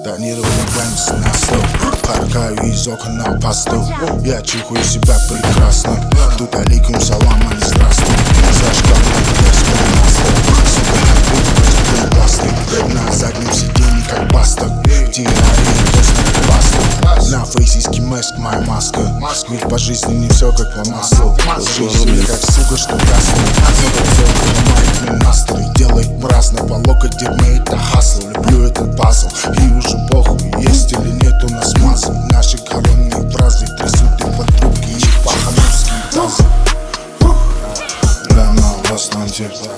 Тонированный бэнкс на стол. Харкаю из окон на посту. Я чухаю себя прекрасно. Тут алейкум салам, а не здравствуй. Зашкалывает детское масло. Сука, пластик. На заднем сиденье как Бастан. Диарей, тест как пасту. На фейсиский маск, моя маска. Ведь по жизни не все как по маслу. Жизнь как сука, что гаснет. Ломает мне настрой. Делает праздно, по локоть дерьме это хасл. Люблю этот пазл. И уже похуй, есть или нет у нас мазл. Наши коронные фразы трясут их под трубки. Их по-хамовские тазы. Мынау Бастан Тепті.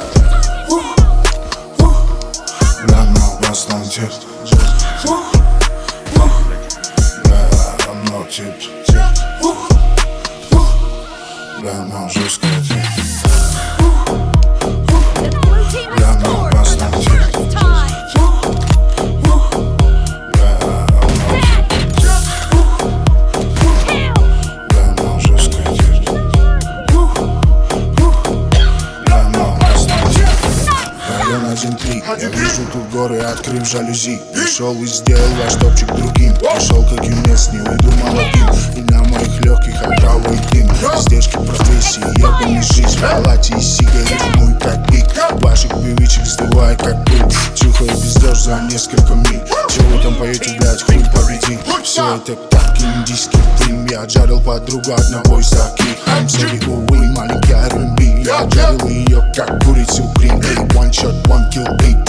Мынау Бастан Тепті. Мынау Тепті. Мынау жестко. Мынау Бастан Тепті. Я вижу тут горы, открыв жалюзи. Пришел и сделал ваш топчик другим. Пришел как юнец, не уйду молодым. И на моих легких отравый дым. Издержки профессии, ебаный жизнь. В халате и сигарет мой как пик. Ваших певичек сдувает как пыль. Чухаю без дождь за несколько миль. Чего вы там поете, блять, хуй победи. Все это так, индийский фильм. Я отжарил подругу одного из таких. I'm sorry, увы, маленький R&B. Я отжарил ее как курицу грин. One shot, one kill beat.